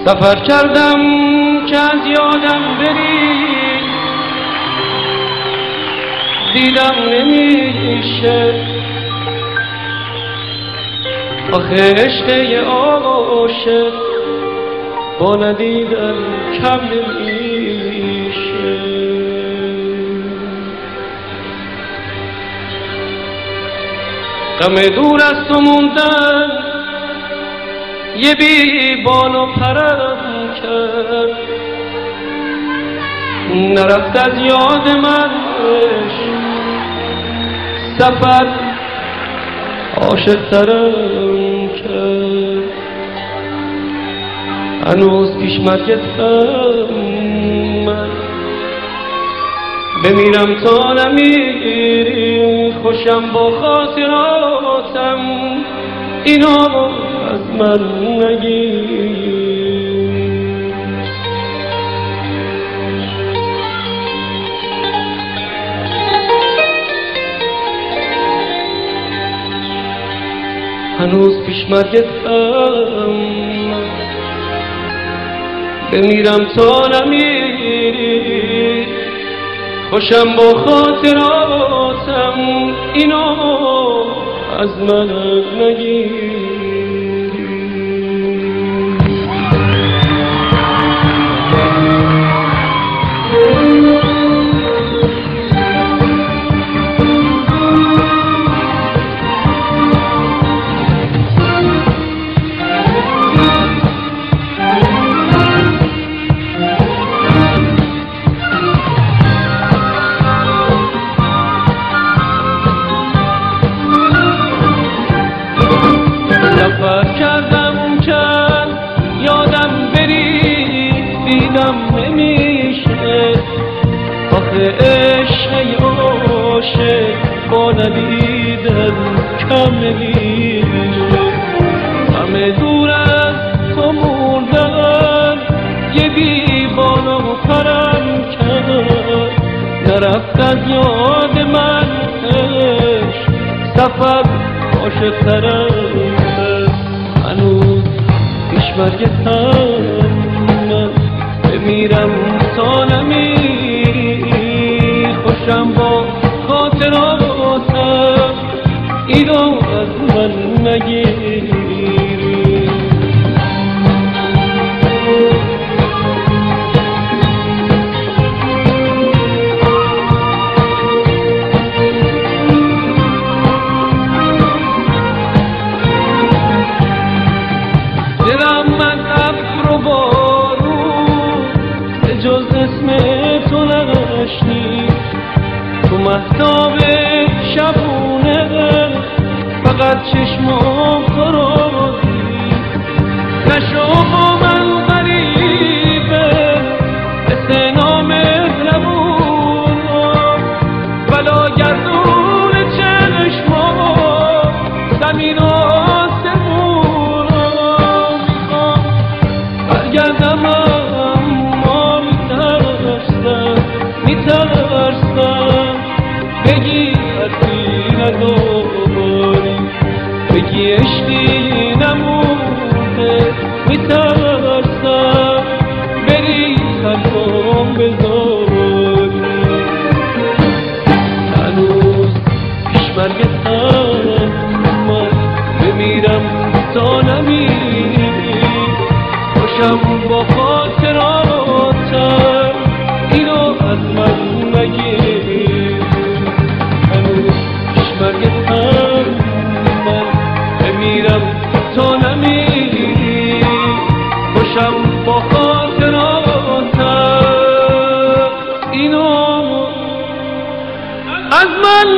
سفر کردم که از یادم بری، دیدم نمیشه آخه عشق عاشق با ندیدن کم نمیشه. غم دور از تو موندن یه بی بال و پرم کرد، نرفت از یاد من سفر عاشق ترم کرد. هنوز پیش مرگتم من بمیرم تا نمیری، خوشم با خاطراتم اینا از من نگیر. هنوز پیش مرگتم بمیرم تا نمیری، خوشم با خاطراتم اینا از من نگیر. کردم که یادم بری، دیدم نمیشه آخه عشق عاشق با ندیدن کم نمیشه. همه دور از تو موندن یه دیوان و پرم کرد، نرفت از یاد من سفر عاشق ترم. هنوز پیش مرگتم من بمیرم تا نمیری، خوشم با خاطراتم اینو از من نگیری. دلم من ابر و بارون به جز اسم تو نشنید، تو مهتاب شبونه فقط چشمام تو رو دید. نشو با من غریبه مثل نامهربون، ولا گردون چشمام زمین و برگردم اما میترسم بگی حرفی نداری، بگی عشقی نمونده، میترسم بری حرفم بذاری. هنوز پیش مرگتم من بمیرم تا نمیری، خوشم با خاطراتم اینو از من نگیر. هنوز پیش مرگتم من بمیرم تا نمیری، خوشم با خاطراتم اینو از من